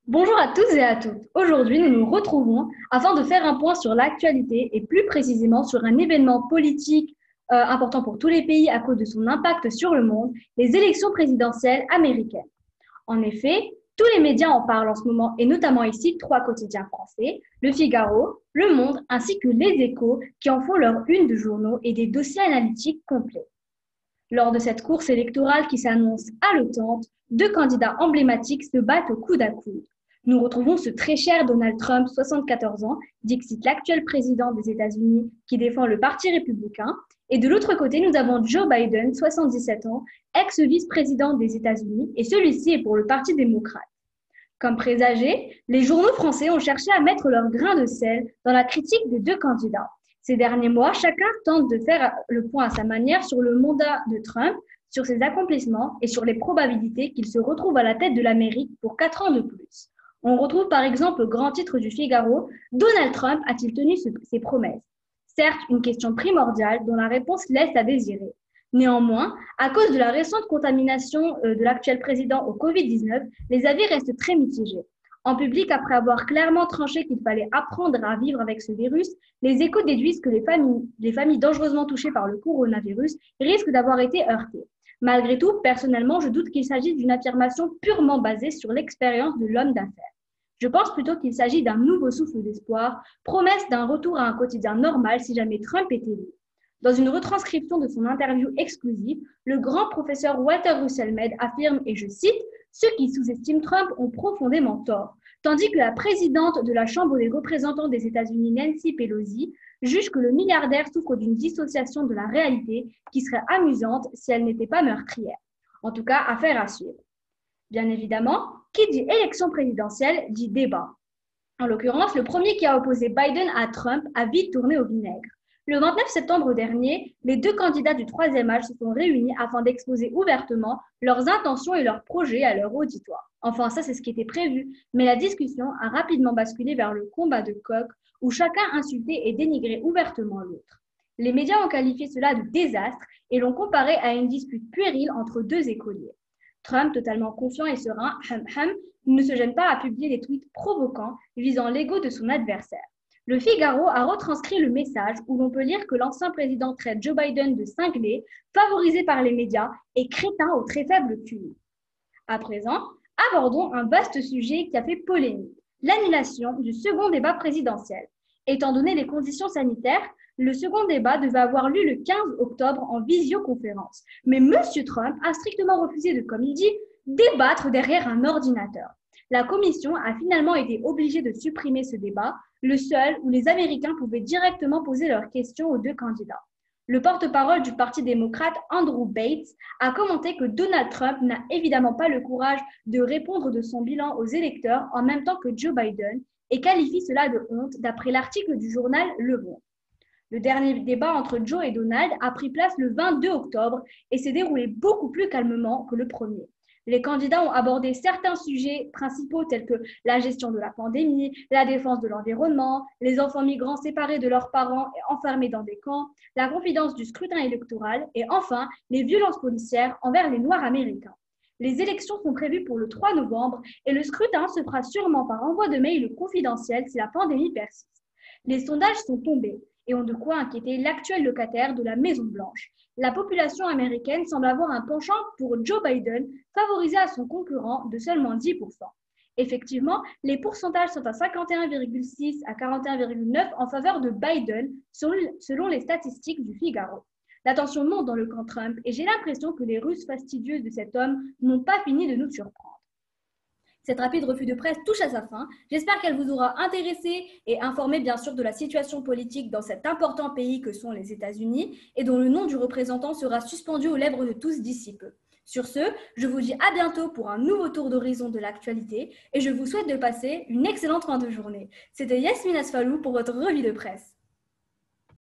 Bonjour à tous et à toutes. Aujourd'hui, nous nous retrouvons afin de faire un point sur l'actualité et plus précisément sur un événement politique important pour tous les pays à cause de son impact sur le monde, les élections présidentielles américaines. En effet, tous les médias en parlent en ce moment et notamment ici trois quotidiens français, Le Figaro, Le Monde ainsi que Les Échos qui en font leur une de journaux et des dossiers analytiques complets. Lors de cette course électorale qui s'annonce haletante, deux candidats emblématiques se battent au coude à coude. Nous retrouvons ce très cher Donald Trump, 74 ans, dixit l'actuel président des États-Unis qui défend le Parti républicain, et de l'autre côté, nous avons Joe Biden, 77 ans, ex-vice-président des États-Unis, et celui-ci est pour le Parti démocrate. Comme présagé, les journaux français ont cherché à mettre leur grain de sel dans la critique des deux candidats. Ces derniers mois, chacun tente de faire le point à sa manière sur le mandat de Trump, sur ses accomplissements et sur les probabilités qu'il se retrouve à la tête de l'Amérique pour 4 ans de plus. On retrouve par exemple au grand titre du Figaro, Donald Trump a-t-il tenu ses promesses? Certes, une question primordiale dont la réponse laisse à désirer. Néanmoins, à cause de la récente contamination de l'actuel président au Covid-19, les avis restent très mitigés. En public, après avoir clairement tranché qu'il fallait apprendre à vivre avec ce virus, les Échos déduisent que les familles dangereusement touchées par le coronavirus risquent d'avoir été heurtées. Malgré tout, personnellement, je doute qu'il s'agisse d'une affirmation purement basée sur l'expérience de l'homme d'affaires. Je pense plutôt qu'il s'agit d'un nouveau souffle d'espoir, promesse d'un retour à un quotidien normal si jamais Trump est élu. Dans une retranscription de son interview exclusive, le grand professeur Walter Russell Mead affirme, et je cite, « Ceux qui sous-estiment Trump ont profondément tort », tandis que la présidente de la Chambre des représentants des États-Unis, Nancy Pelosi, juge que le milliardaire souffre d'une dissociation de la réalité qui serait amusante si elle n'était pas meurtrière. En tout cas, affaire à suivre. Bien évidemment, qui dit élection présidentielle dit débat. En l'occurrence, le premier qui a opposé Biden à Trump a vite tourné au vinaigre. Le 29 septembre dernier, les deux candidats du troisième âge se sont réunis afin d'exposer ouvertement leurs intentions et leurs projets à leur auditoire. Enfin, ça, c'est ce qui était prévu, mais la discussion a rapidement basculé vers le combat de coqs où chacun insultait et dénigrait ouvertement l'autre. Les médias ont qualifié cela de désastre et l'ont comparé à une dispute puérile entre deux écoliers. Trump, totalement confiant et serein, ne se gêne pas à publier des tweets provoquants visant l'ego de son adversaire. Le Figaro a retranscrit le message où l'on peut lire que l'ancien président traite Joe Biden de cinglé, favorisé par les médias et crétin au très faible QI. À présent, abordons un vaste sujet qui a fait polémique, l'annulation du second débat présidentiel. Étant donné les conditions sanitaires, le second débat devait avoir lieu le 15 octobre en visioconférence. Mais M. Trump a strictement refusé de, comme il dit, débattre derrière un ordinateur. La commission a finalement été obligée de supprimer ce débat, le seul où les Américains pouvaient directement poser leurs questions aux deux candidats. Le porte-parole du Parti démocrate, Andrew Bates, a commenté que Donald Trump n'a évidemment pas le courage de répondre de son bilan aux électeurs en même temps que Joe Biden et qualifie cela de honte d'après l'article du journal Le Monde. Le dernier débat entre Joe et Donald a pris place le 22 octobre et s'est déroulé beaucoup plus calmement que le premier. Les candidats ont abordé certains sujets principaux tels que la gestion de la pandémie, la défense de l'environnement, les enfants migrants séparés de leurs parents et enfermés dans des camps, la confidence du scrutin électoral et enfin les violences policières envers les Noirs américains. Les élections sont prévues pour le 3 novembre et le scrutin se fera sûrement par envoi de mail confidentiel si la pandémie persiste. Les sondages sont tombés et ont de quoi inquiéter l'actuel locataire de la Maison-Blanche. La population américaine semble avoir un penchant pour Joe Biden, favorisé à son concurrent de seulement 10%. Effectivement, les pourcentages sont à 51,6 à 41,9 en faveur de Biden, selon les statistiques du Figaro. La tension monte dans le camp Trump et j'ai l'impression que les ruses fastidieuses de cet homme n'ont pas fini de nous surprendre. Cette rapide revue de presse touche à sa fin. J'espère qu'elle vous aura intéressé et informé bien sûr de la situation politique dans cet important pays que sont les États-Unis et dont le nom du représentant sera suspendu aux lèvres de tous d'ici peu. Sur ce, je vous dis à bientôt pour un nouveau tour d'horizon de l'actualité et je vous souhaite de passer une excellente fin de journée. C'était Yasmine Asfalou pour votre revue de presse.